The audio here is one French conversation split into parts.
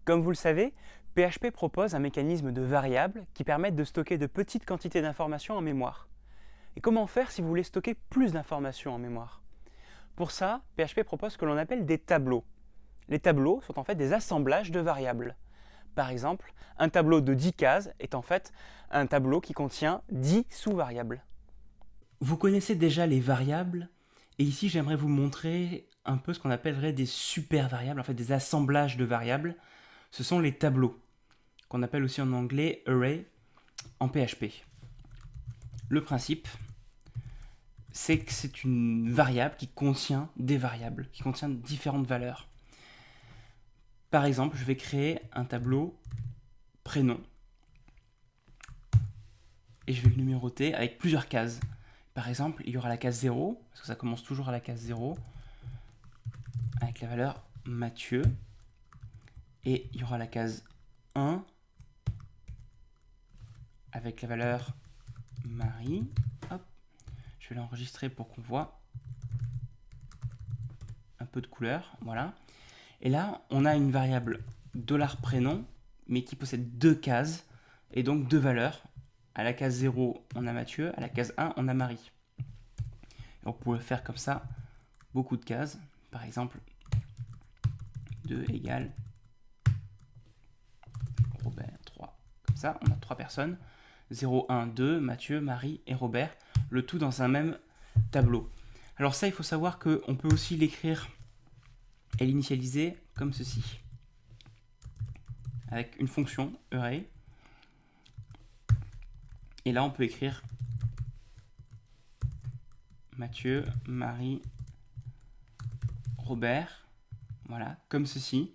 Comme vous le savez, PHP propose un mécanisme de variables qui permettent de stocker de petites quantités d'informations en mémoire. Et comment faire si vous voulez stocker plus d'informations en mémoire? Pour ça, PHP propose ce que l'on appelle des tableaux. Les tableaux sont en fait des assemblages de variables. Par exemple, un tableau de 10 cases est en fait un tableau qui contient 10 sous-variables. Vous connaissez déjà les variables, et ici j'aimerais vous montrer un peu ce qu'on appellerait des super variables, en fait des assemblages de variables. Ce sont les tableaux, qu'on appelle aussi en anglais array en PHP. Le principe, c'est que c'est une variable qui contient des variables, qui contient différentes valeurs. Par exemple, je vais créer un tableau prénom, et je vais le numéroter avec plusieurs cases. Par exemple, il y aura la case 0, parce que ça commence toujours à la case 0, avec la valeur Mathieu. Et il y aura la case 1, avec la valeur Marie. Hop, je vais l'enregistrer pour qu'on voit un peu de couleur. Voilà. Et là, on a une variable $prénom, mais qui possède deux cases, et donc deux valeurs. À la case 0, on a Mathieu, à la case 1, on a Marie. Et on pourrait faire comme ça beaucoup de cases. Par exemple, 2 égale Robert 3. Comme ça, on a 3 personnes. 0, 1, 2, Mathieu, Marie et Robert. Le tout dans un même tableau. Alors ça, il faut savoir qu'on peut aussi l'écrire et l'initialiser comme ceci. Avec une fonction array. Et là, on peut écrire Mathieu, Marie, Robert. Voilà, comme ceci.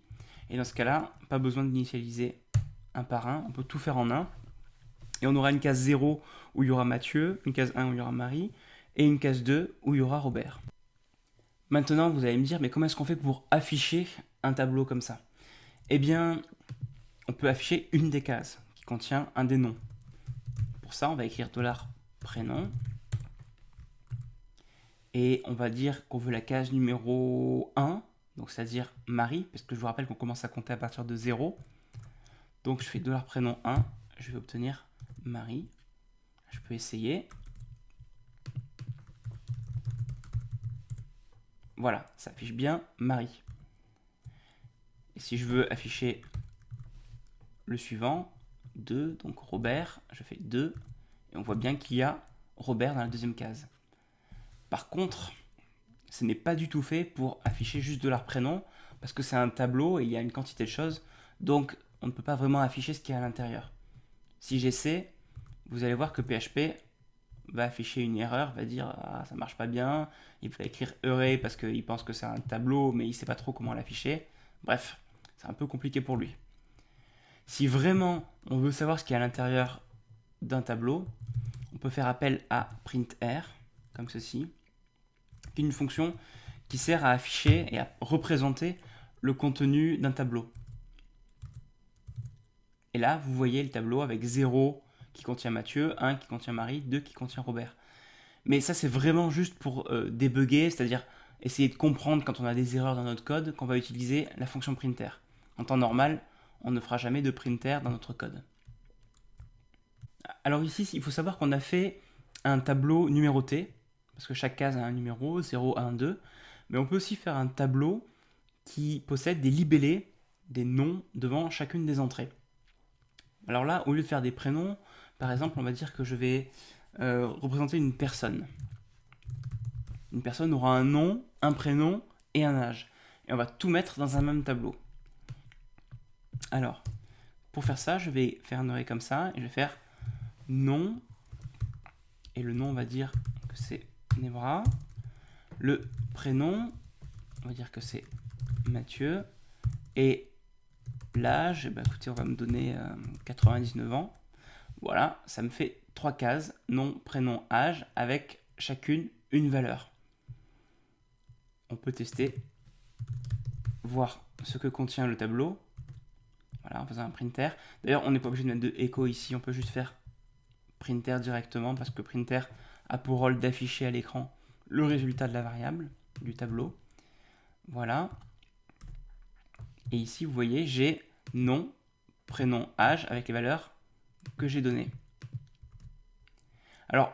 Et dans ce cas-là, pas besoin d'initialiser un par un. On peut tout faire en un. Et on aura une case 0 où il y aura Mathieu, une case 1 où il y aura Marie, et une case 2 où il y aura Robert. Maintenant, vous allez me dire, mais comment est-ce qu'on fait pour afficher un tableau comme ça? Eh bien, on peut afficher une des cases qui contient un des noms. Pour ça, on va écrire $prénom. Et on va dire qu'on veut la case numéro 1, donc c'est-à-dire Marie, parce que je vous rappelle qu'on commence à compter à partir de 0. Donc je fais $prénom 1, je vais obtenir Marie. Je peux essayer. Voilà, ça affiche bien Marie. Et si je veux afficher le suivant, 2, donc Robert, je fais 2, et on voit bien qu'il y a Robert dans la deuxième case. Par contre, ce n'est pas du tout fait pour afficher juste $prénom, parce que c'est un tableau et il y a une quantité de choses, donc on ne peut pas vraiment afficher ce qu'il y a à l'intérieur. Si j'essaie, vous allez voir que PHP va afficher une erreur, va dire ah, ça marche pas bien, il va écrire array parce qu'il pense que c'est un tableau mais il sait pas trop comment l'afficher. Bref, c'est un peu compliqué pour lui. Si vraiment on veut savoir ce qu'il y a à l'intérieur d'un tableau, on peut faire appel à printr, comme ceci, qui est une fonction qui sert à afficher et à représenter le contenu d'un tableau. Et là, vous voyez le tableau avec 0 qui contient Mathieu, 1 qui contient Marie, 2 qui contient Robert. Mais ça, c'est vraiment juste pour débugger, c'est-à-dire essayer de comprendre quand on a des erreurs dans notre code qu'on va utiliser la fonction printer. En temps normal, on ne fera jamais de printer dans notre code. Alors ici, il faut savoir qu'on a fait un tableau numéroté, parce que chaque case a un numéro, 0, 1, 2, mais on peut aussi faire un tableau qui possède des libellés, des noms devant chacune des entrées. Alors là, au lieu de faire des prénoms, par exemple, on va dire que je vais représenter une personne. Une personne aura un nom, un prénom et un âge. Et on va tout mettre dans un même tableau. Alors, pour faire ça, je vais faire un array comme ça, et je vais faire nom, et le nom, on va dire que c'est Nebra. Le prénom, on va dire que c'est Mathieu. Et l'âge, bah écoutez, on va me donner 99 ans. Voilà, ça me fait 3 cases, nom, prénom, âge, avec chacune une valeur. On peut tester, voir ce que contient le tableau. Voilà, en faisant un printer. D'ailleurs, on n'est pas obligé de mettre de echo ici, on peut juste faire printer directement, parce que printer a pour rôle d'afficher à l'écran le résultat de la variable, du tableau. Voilà. Et ici, vous voyez, j'ai nom, prénom, âge avec les valeurs que j'ai données. Alors,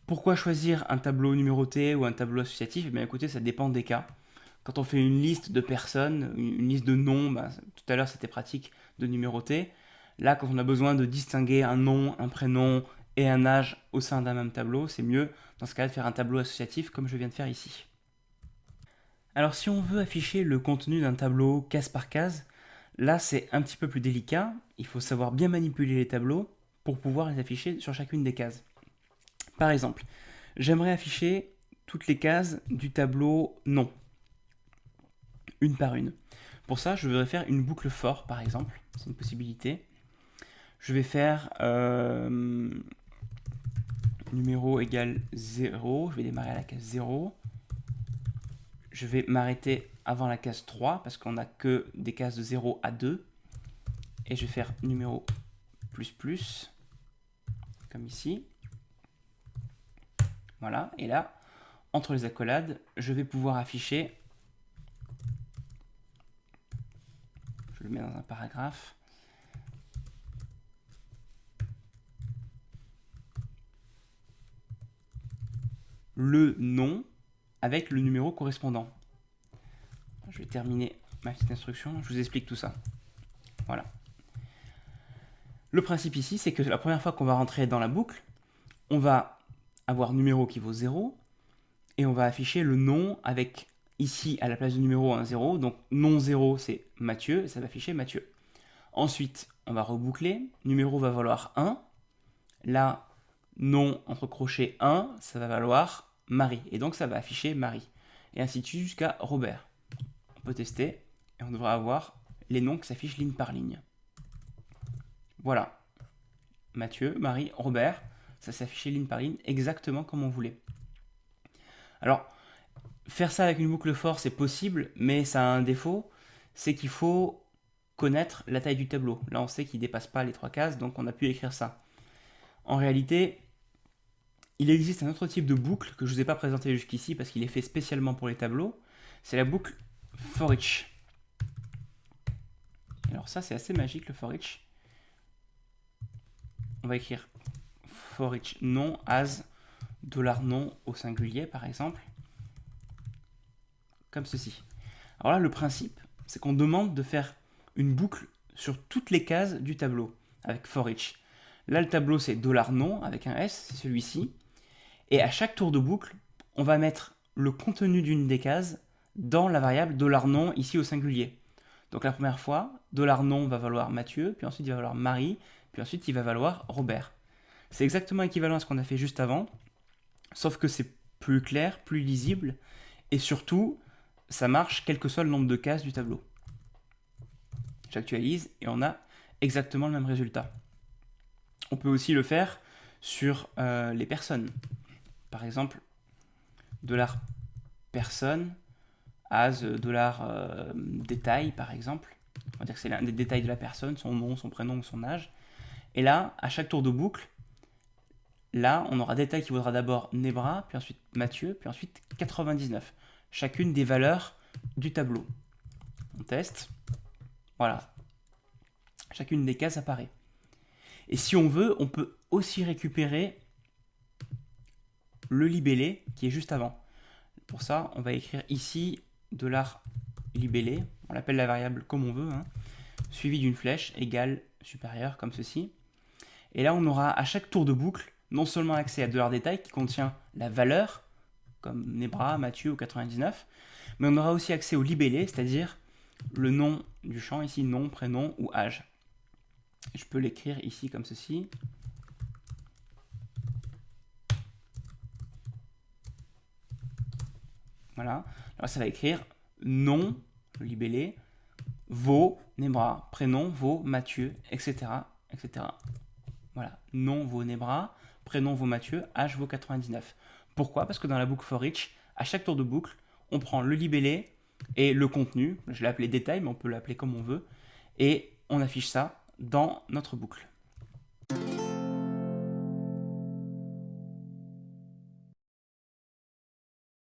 pourquoi choisir un tableau numéroté ou un tableau associatif? Eh bien écoutez, ça dépend des cas. Quand on fait une liste de personnes, une liste de noms, tout à l'heure c'était pratique de numéroter. Là, quand on a besoin de distinguer un nom, un prénom et un âge au sein d'un même tableau, c'est mieux dans ce cas-là de faire un tableau associatif comme je viens de faire ici. Alors si on veut afficher le contenu d'un tableau case par case, là c'est un petit peu plus délicat. Il faut savoir bien manipuler les tableaux pour pouvoir les afficher sur chacune des cases. Par exemple, j'aimerais afficher toutes les cases du tableau nom, une par une. Pour ça, je voudrais faire une boucle for, par exemple. C'est une possibilité. Je vais faire numéro égale 0. Je vais démarrer à la case 0. Je vais m'arrêter avant la case 3 parce qu'on n'a que des cases de 0 à 2. Et je vais faire numéro plus plus, comme ici. Voilà, et là, entre les accolades, je vais pouvoir afficher, je le mets dans un paragraphe, le nom avec le numéro correspondant. Je vais terminer ma petite instruction, je vous explique tout ça. Voilà. Le principe ici, c'est que la première fois qu'on va rentrer dans la boucle, on va avoir numéro qui vaut 0, et on va afficher le nom avec ici à la place du numéro un 0, donc nom 0 c'est Mathieu, et ça va afficher Mathieu. Ensuite, on va reboucler, numéro va valoir 1, là, nom entre crochets 1, ça va valoir Marie, et donc ça va afficher Marie, et ainsi de suite jusqu'à Robert. On peut tester, et on devra avoir les noms qui s'affichent ligne par ligne. Voilà, Mathieu, Marie, Robert, ça s'affichait ligne par ligne exactement comme on voulait. Alors, faire ça avec une boucle for, c'est possible, mais ça a un défaut, c'est qu'il faut connaître la taille du tableau. Là, on sait qu'il ne dépasse pas les 3 cases, donc on a pu écrire ça. En réalité, il existe un autre type de boucle que je ne vous ai pas présenté jusqu'ici parce qu'il est fait spécialement pour les tableaux. C'est la boucle for each. Alors ça, c'est assez magique, le for each. On va écrire for each nom as $non au singulier, par exemple, comme ceci. Alors là, le principe, c'est qu'on demande de faire une boucle sur toutes les cases du tableau, avec for each. Là, le tableau, c'est $non, avec un S, c'est celui-ci. Et à chaque tour de boucle, on va mettre le contenu d'une des cases dans la variable $non, ici au singulier. Donc la première fois, $non va valoir Mathieu, puis ensuite il va valoir Marie, puis ensuite il va valoir Robert. C'est exactement équivalent à ce qu'on a fait juste avant, sauf que c'est plus clair, plus lisible, et surtout, ça marche quel que soit le nombre de cases du tableau. J'actualise et on a exactement le même résultat. On peut aussi le faire sur les personnes. Par exemple, $personne as $détail, par exemple. On va dire que c'est l'un des détails de la personne, son nom, son prénom ou son âge. Et là, à chaque tour de boucle, là, on aura détail qui vaudra d'abord Nebra, puis ensuite Mathieu, puis ensuite 99. Chacune des valeurs du tableau. On teste. Voilà. Chacune des cases apparaît. Et si on veut, on peut aussi récupérer le libellé qui est juste avant. Pour ça, on va écrire ici $libellé. On l'appelle la variable comme on veut, suivi d'une flèche égale supérieure, comme ceci. Et là, on aura à chaque tour de boucle non seulement accès à $détail qui contient la valeur, comme Nebra, Mathieu ou 99, mais on aura aussi accès au libellé, c'est-à-dire le nom du champ, ici nom, prénom ou âge. Je peux l'écrire ici comme ceci. Voilà. Alors ça va écrire nom, le libellé, vaut Nebra, prénom vaut Mathieu, etc., etc. Voilà. Nom vaut Nebra, prénom vaut Mathieu, âge vaut 99. Pourquoi? Parce que dans la boucle for each, à chaque tour de boucle, on prend le libellé et le contenu, je l'ai appelé détail, mais on peut l'appeler comme on veut, et on affiche ça dans notre boucle.